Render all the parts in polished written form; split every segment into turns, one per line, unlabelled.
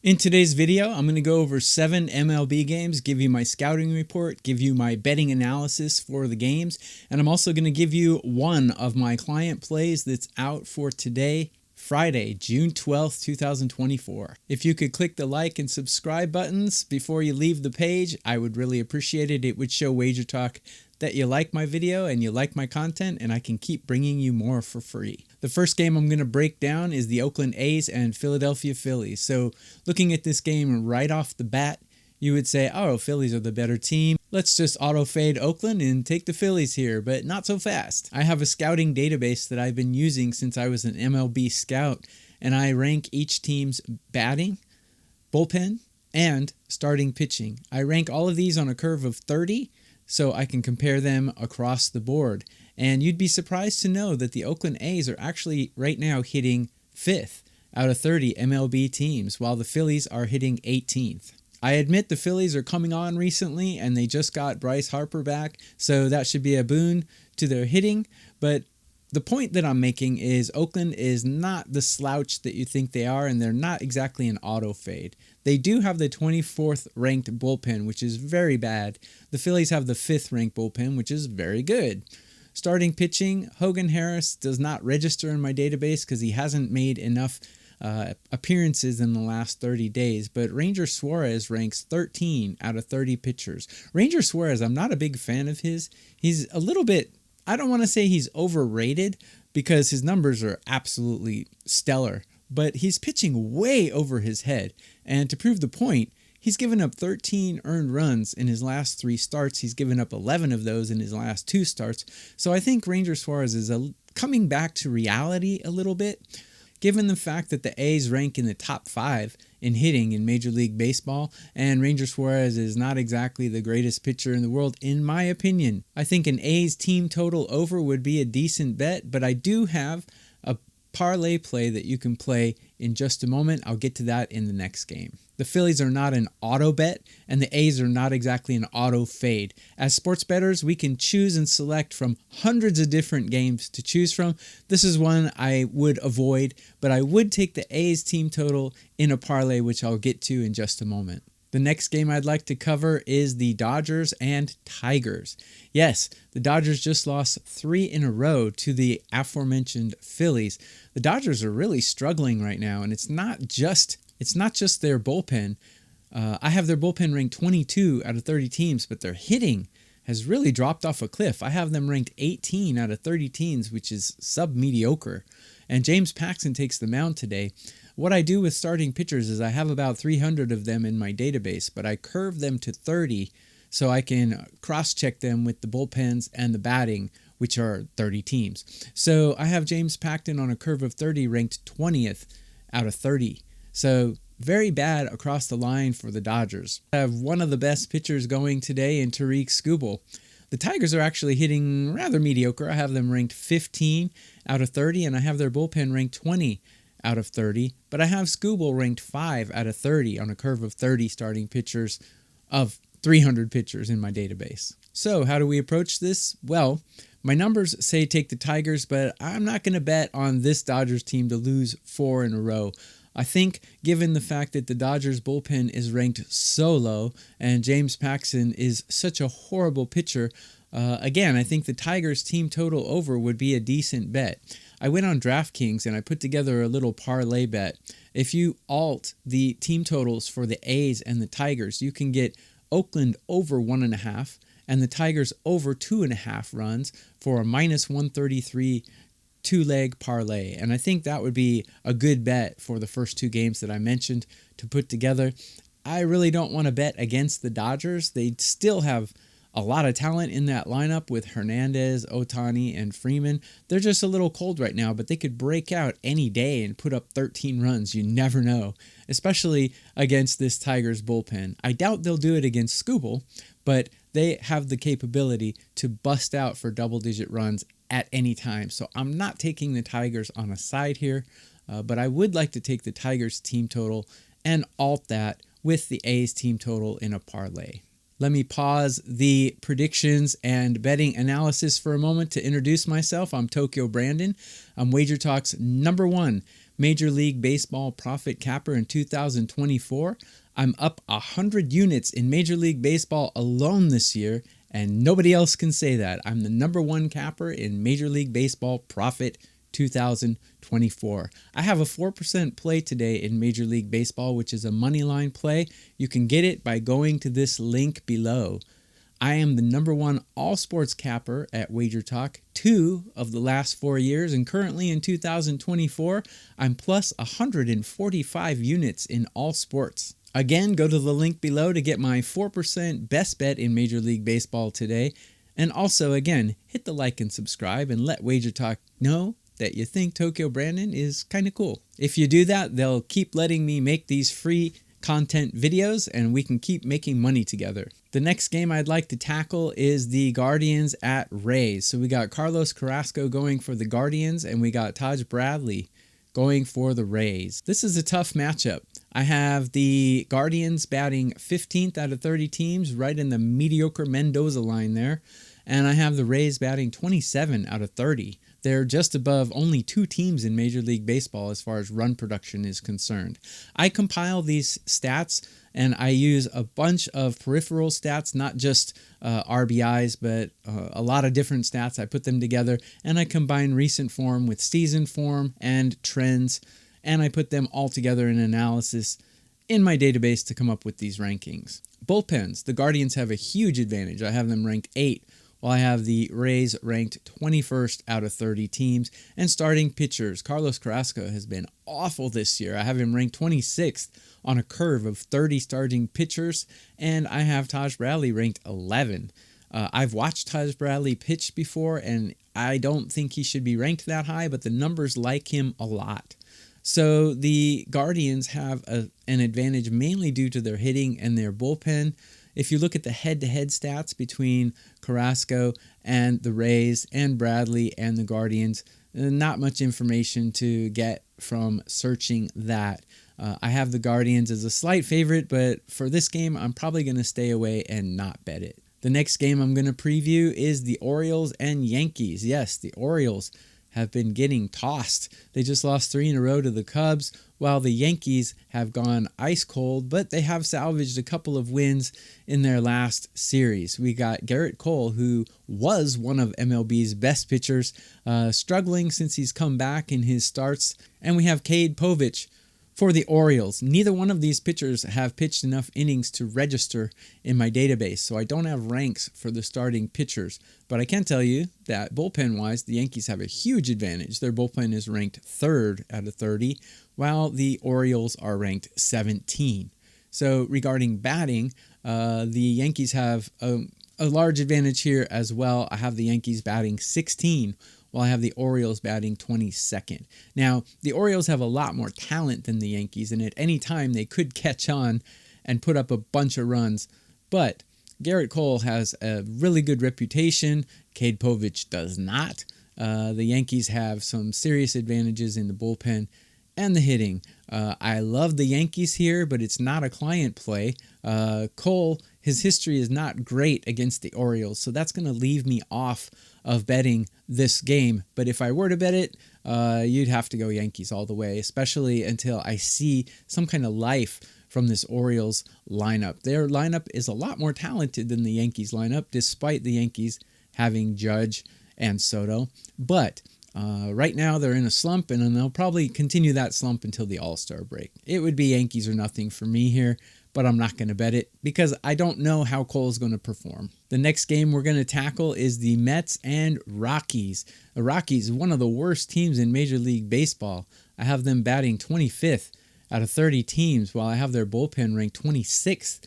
In today's video, I'm going to go over 7 MLB games, give you my scouting report, give you my betting analysis for the games, and I'm also going to give you one of my client plays that's out for today, Friday, June 12th, 2024. If you could click the like and subscribe buttons before you leave the page, I would really appreciate it. It would show WagerTalk that you like my video and you like my content, and I can keep bringing you more for free. The first game I'm going to break down is the Oakland A's and Philadelphia Phillies. So looking at this game right off the bat, you would say, oh, Phillies are the better team. Let's just auto fade Oakland and take the Phillies here, but not so fast. I have a scouting database that I've been using since I was an MLB scout, and I rank each team's batting, bullpen, and starting pitching. I rank all of these on a curve of 30, so I can compare them across the board. And you'd be surprised to know that the Oakland A's are actually right now hitting 5th out of 30 MLB teams, while the Phillies are hitting 18th. I admit the Phillies are coming on recently, and they just got Bryce Harper back, so that should be a boon to their hitting. But the point that I'm making is Oakland is not the slouch that you think they are, and they're not exactly an auto fade. They do have the 24th ranked bullpen, which is very bad. The Phillies have the 5th ranked bullpen, which is very good. Starting pitching, Hogan Harris does not register in my database because he hasn't made enough appearances in the last 30 days, but Ranger Suarez ranks 13 out of 30 pitchers. Ranger Suarez, I'm not a big fan of his. He's a little bit, I don't want to say he's overrated because his numbers are absolutely stellar, but he's pitching way over his head. And to prove the point, he's given up 13 earned runs in his last 3 starts. He's given up 11 of those in his last 2 starts. So I think Ranger Suarez is coming back to reality a little bit. Given the fact that the A's rank in the top 5 in hitting in Major League Baseball, and Ranger Suarez is not exactly the greatest pitcher in the world, in my opinion, I think an A's team total over would be a decent bet, but I do have a parlay play that you can play in just a moment. I'll get to that in the next game. The Phillies are not an auto bet, and the A's are not exactly an auto fade. As sports bettors, we can choose and select from hundreds of different games to choose from. This is one I would avoid, but I would take the A's team total in a parlay, which I'll get to in just a moment. The next game I'd like to cover is the Dodgers and Tigers. Yes, the Dodgers just lost 3 in a row to the aforementioned Phillies. The Dodgers are really struggling right now, and it's not just their bullpen. I have their bullpen ranked 22 out of 30 teams, but their hitting has really dropped off a cliff. I have them ranked 18 out of 30 teams, which is sub-mediocre. And James Paxton takes the mound today. What I do with starting pitchers is I have about 300 of them in my database, but I curve them to 30 so I can cross-check them with the bullpens and the batting, which are 30 teams. So I have James Paxton on a curve of 30 ranked 20th out of 30. So very bad across the line for the Dodgers. I have one of the best pitchers going today in Tarik Skubal. The Tigers are actually hitting rather mediocre. I have them ranked 15 out of 30, and I have their bullpen ranked 20 out of 30. But I have Skubal ranked 5 out of 30 on a curve of 30 starting pitchers of 300 pitchers in my database. So how do we approach this? Well, my numbers say take the Tigers, but I'm not going to bet on this Dodgers team to lose 4 in a row. I think given the fact that the Dodgers bullpen is ranked so low and James Paxton is such a horrible pitcher, again, I think the Tigers team total over would be a decent bet. I went on DraftKings and I put together a little parlay bet. If you alt the team totals for the A's and the Tigers, you can get Oakland over 1.5 and the Tigers over 2.5 runs for a minus 133 2-leg parlay, and I think that would be a good bet for the first 2 games that I mentioned to put together. I really don't want to bet against the Dodgers. They still have a lot of talent in that lineup with Hernandez, Ohtani, and Freeman. They're just a little cold right now, but they could break out any day and put up 13 runs. You never know, especially against this Tigers bullpen. I doubt they'll do it against Skubal, but they have the capability to bust out for double-digit runs at any time. So I'm not taking the Tigers on a side here, but I would like to take the Tigers team total and alt that with the A's team total in a parlay. Let me pause the predictions and betting analysis for a moment to introduce myself. I'm Tokyo Brandon. I'm WagerTalk's #1 Major League Baseball profit capper in 2024. I'm up 100 units in Major League Baseball alone this year, and nobody else can say that. I'm the #1 capper in Major League Baseball profit 2024. I have a 4% play today in Major League Baseball, which is a money line play. You can get it by going to this link below. I am the #1 all sports capper at WagerTalk 2 of the last 4 years, and currently in 2024, I'm plus 145 units in all sports. Again, go to the link below to get my 4% best bet in Major League Baseball today. And also, again, hit the like and subscribe and let WagerTalk know that you think Tokyo Brandon is kind of cool. If you do that, they'll keep letting me make these free content videos and we can keep making money together. The next game I'd like to tackle is the Guardians at Rays. So we got Carlos Carrasco going for the Guardians and we got Taj Bradley going for the Rays. This is a tough matchup. I have the Guardians batting 15th out of 30 teams, right in the mediocre Mendoza line there. And I have the Rays batting 27 out of 30. They're just above only 2 teams in Major League Baseball as far as run production is concerned. I compile these stats and I use a bunch of peripheral stats, not just RBIs, but a lot of different stats. I put them together and I combine recent form with season form and trends, and I put them all together in analysis in my database to come up with these rankings. Bullpens, the Guardians have a huge advantage. I have them ranked 8. While I have the Rays ranked 21st out of 30 teams. And starting pitchers, Carlos Carrasco has been awful this year. I have him ranked 26th on a curve of 30 starting pitchers, and I have Taj Bradley ranked 11. I've watched Taj Bradley pitch before, and I don't think he should be ranked that high, but the numbers like him a lot. So the Guardians have an advantage mainly due to their hitting and their bullpen. If you look at the head-to-head stats between Carrasco and the Rays and Bradley and the Guardians, not much information to get from searching that. I have the Guardians as a slight favorite, but for this game, I'm probably going to stay away and not bet it. The next game I'm going to preview is the Orioles and Yankees. Yes, the Orioles have been getting tossed. They just lost 3 in a row to the Cubs, while the Yankees have gone ice cold, but they have salvaged a couple of wins in their last series. We got Garrett Cole, who was one of MLB's best pitchers, struggling since he's come back in his starts, and we have Cade Povich for the Orioles. Neither one of these pitchers have pitched enough innings to register in my database, so I don't have ranks for the starting pitchers. But I can tell you that bullpen-wise, the Yankees have a huge advantage. Their bullpen is ranked 3rd out of 30, while the Orioles are ranked 17. So regarding batting, the Yankees have a large advantage here as well. I have the Yankees batting 16, while I have the Orioles batting 22nd. Now, the Orioles have a lot more talent than the Yankees, and at any time they could catch on and put up a bunch of runs. But Garrett Cole has a really good reputation. Cade Povich does not. The Yankees have some serious advantages in the bullpen and the hitting. I love the Yankees here, but it's not a client play. Cole, his history is not great against the Orioles, so that's going to leave me off of betting this game. But if I were to bet it, you'd have to go Yankees all the way, especially until I see some kind of life from this Orioles lineup. Their lineup is a lot more talented than the Yankees lineup, despite the Yankees having Judge and Soto. But right now they're in a slump, and they'll probably continue that slump until the All-Star break. It would be Yankees or nothing for me here, but I'm not going to bet it because I don't know how Cole's going to perform. The next game we're going to tackle is the Mets and Rockies. The Rockies, one of the worst teams in Major League Baseball. I have them batting 25th out of 30 teams, while I have their bullpen ranked 26th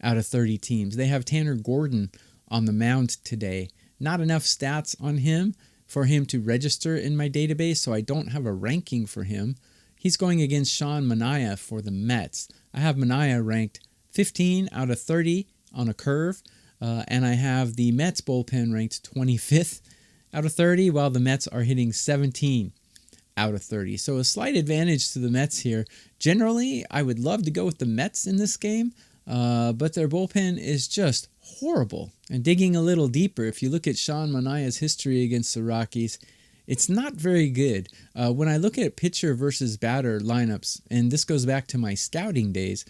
out of 30 teams. They have Tanner Gordon on the mound today. Not enough stats on him for him to register in my database, so I don't have a ranking for him. He's going against Sean Manaea for the Mets. I have Manaea ranked 15 out of 30 on a curve, and I have the Mets bullpen ranked 25th out of 30, while the Mets are hitting 17 out of 30. So a slight advantage to the Mets here. Generally, I would love to go with the Mets in this game, but their bullpen is just horrible. And digging a little deeper, if you look at Sean Manaea's history against the Rockies, it's not very good. When I look at pitcher versus batter lineups, and this goes back to my scouting days,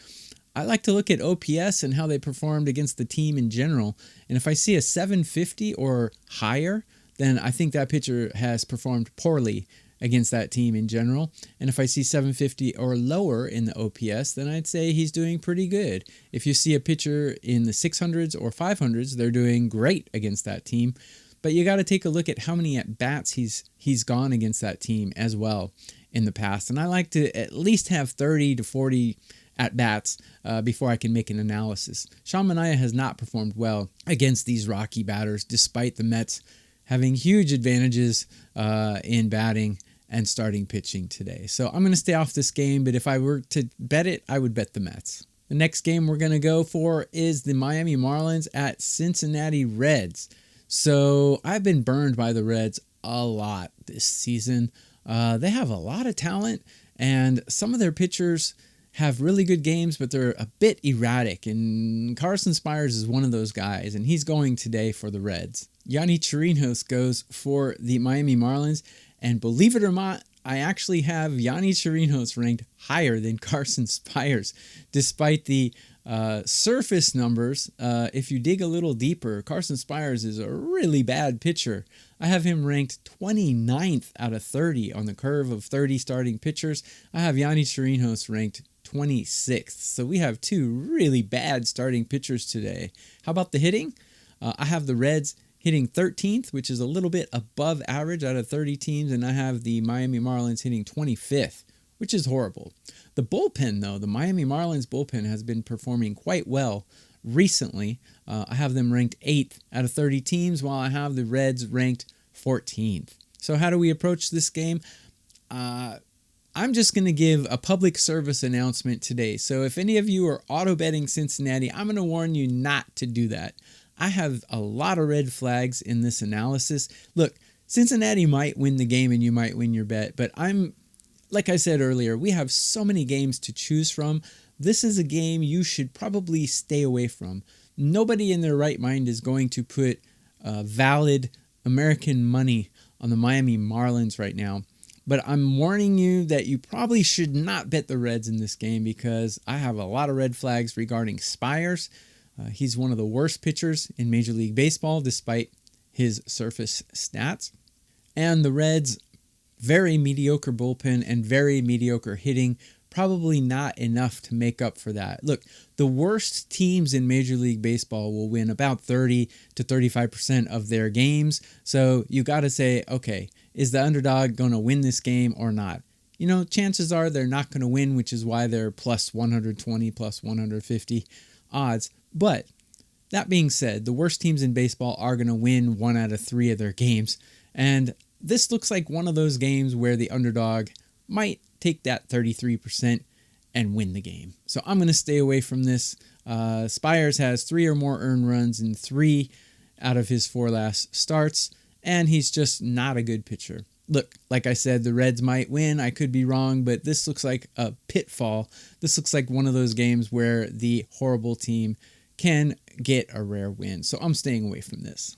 I like to look at OPS and how they performed against the team in general. And if I see a 750 or higher, then I think that pitcher has performed poorly against that team in general. And if I see 750 or lower in the OPS, then I'd say he's doing pretty good. If you see a pitcher in the 600s or 500s, they're doing great against that team. But you got to take a look at how many at-bats he's gone against that team as well in the past. And I like to at least have 30 to 40 at-bats before I can make an analysis. Sean Manaea has not performed well against these Rocky batters, despite the Mets having huge advantages in batting and starting pitching today. So I'm going to stay off this game, but if I were to bet it, I would bet the Mets. The next game we're going to go for is the Miami Marlins at Cincinnati Reds. So I've been burned by the Reds a lot this season. They have a lot of talent, and some of their pitchers have really good games, but they're a bit erratic, and Carson Spires is one of those guys, and he's going today for the Reds. Yanni Chirinos goes for the Miami Marlins, and believe it or not, I actually have Yanni Chirinos ranked higher than Carson Spires, despite the surface numbers. If you dig a little deeper, Carson Spires is a really bad pitcher. I have him ranked 29th out of 30 on the curve of 30 starting pitchers. I have Yanni Chirinos ranked 26th. So we have two really bad starting pitchers today. How about the hitting? I have the Reds hitting 13th, which is a little bit above average out of 30 teams, and I have the Miami Marlins hitting 25th, which is horrible. The bullpen, though, the Miami Marlins bullpen has been performing quite well recently. I have them ranked 8th out of 30 teams, while I have the Reds ranked 14th. So how do we approach this game? I'm just going to give a public service announcement today. So if any of you are auto betting Cincinnati, I'm going to warn you not to do that. I have a lot of red flags in this analysis. Look, Cincinnati might win the game and you might win your bet, but like I said earlier, we have so many games to choose from. This is a game you should probably stay away from. Nobody in their right mind is going to put valid American money on the Miami Marlins right now. But I'm warning you that you probably should not bet the Reds in this game because I have a lot of red flags regarding Spires. He's one of the worst pitchers in Major League Baseball despite his surface stats. And the Reds, very mediocre bullpen and very mediocre hitting, probably not enough to make up for that. Look, the worst teams in Major League Baseball will win about 30 to 35% of their games. So you got to say, okay, is the underdog going to win this game or not? You know, chances are they're not going to win, which is why they're plus 120, plus 150 odds. But that being said, the worst teams in baseball are going to win 1 out of 3 of their games. And this looks like one of those games where the underdog might take that 33% and win the game. So I'm going to stay away from this. Spires has 3 or more earned runs in 3 out of his 4 last starts, and he's just not a good pitcher. Look, like I said, the Reds might win. I could be wrong, but this looks like a pitfall. This looks like one of those games where the horrible team can get a rare win. So I'm staying away from this.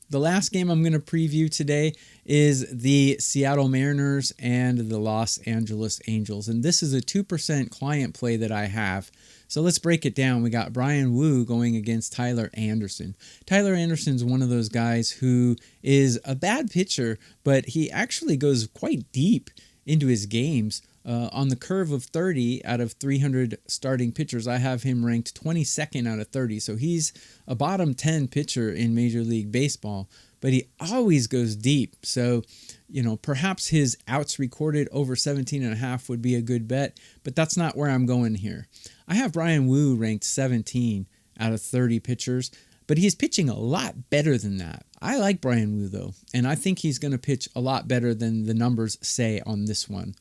The last game I'm going to preview today is the Seattle Mariners and the Los Angeles Angels. And this is a 2% client play that I have. So let's break it down. We got Brian Wu going against Tyler Anderson. Tyler Anderson's one of those guys who is a bad pitcher, but he actually goes quite deep into his games. On the curve of 30 out of 300 starting pitchers, I have him ranked 22nd out of 30. So he's a bottom 10 pitcher in Major League Baseball, but he always goes deep. So, you know, perhaps his outs recorded over 17.5 would be a good bet, but that's not where I'm going here. I have Brian Wu ranked 17 out of 30 pitchers, but he's pitching a lot better than that. I like Brian Wu, though, and I think he's going to pitch a lot better than the numbers say on this one.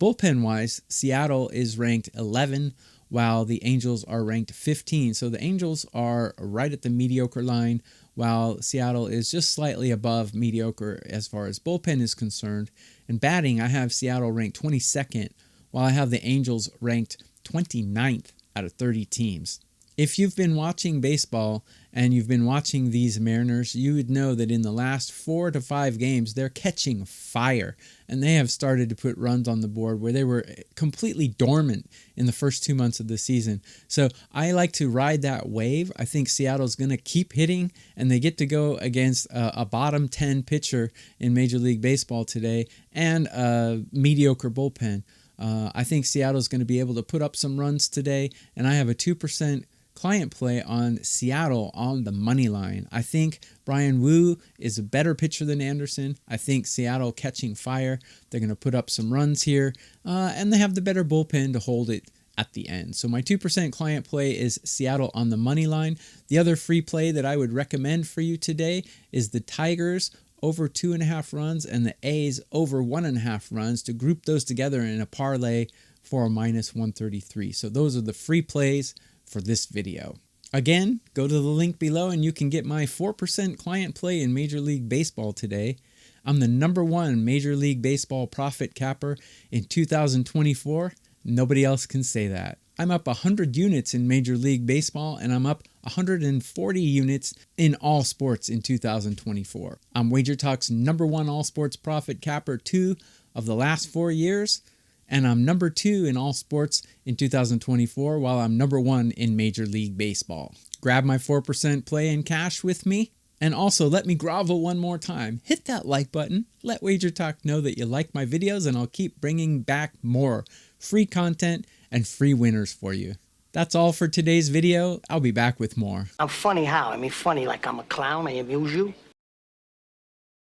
Bullpen-wise, Seattle is ranked 11, while the Angels are ranked 15. So the Angels are right at the mediocre line, while Seattle is just slightly above mediocre as far as bullpen is concerned. In batting, I have Seattle ranked 22nd, while I have the Angels ranked 29th out of 30 teams. If you've been watching baseball and you've been watching these Mariners, you would know that in the last 4 to 5 games, they're catching fire. And they have started to put runs on the board where they were completely dormant in the first 2 months of the season. So I like to ride that wave. I think Seattle's going to keep hitting, and they get to go against a bottom 10 pitcher in Major League Baseball today and a mediocre bullpen. I think Seattle's going to be able to put up some runs today, and I have a 2% client play on Seattle on the money line. I think Brian Wu is a better pitcher than Anderson. I think Seattle catching fire. They're going to put up some runs here, and they have the better bullpen to hold it at the end. So my 2% client play is Seattle on the money line. The other free play that I would recommend for you today is the Tigers over 2.5 runs and the A's over 1.5 runs, to group those together in a parlay for a -133. So those are the free plays for this video. Again, go to the link below and you can get my 4% client play in Major League Baseball today. I'm the #1 Major League Baseball profit capper in 2024. Nobody else can say that. I'm up 100 units in Major League Baseball, and I'm up 140 units in all sports in 2024. I'm WagerTalk's #1 all sports profit capper 2 of the last 4 years. And I'm #2 in all sports in 2024, while I'm #1 in Major League Baseball. Grab my 4% play in cash with me. And also, let me grovel one more time. Hit that like button. Let WagerTalk know that you like my videos, and I'll keep bringing back more free content and free winners for you. That's all for today's video. I'll be back with more.
I'm funny how? I mean, funny like I'm a clown, I amuse you?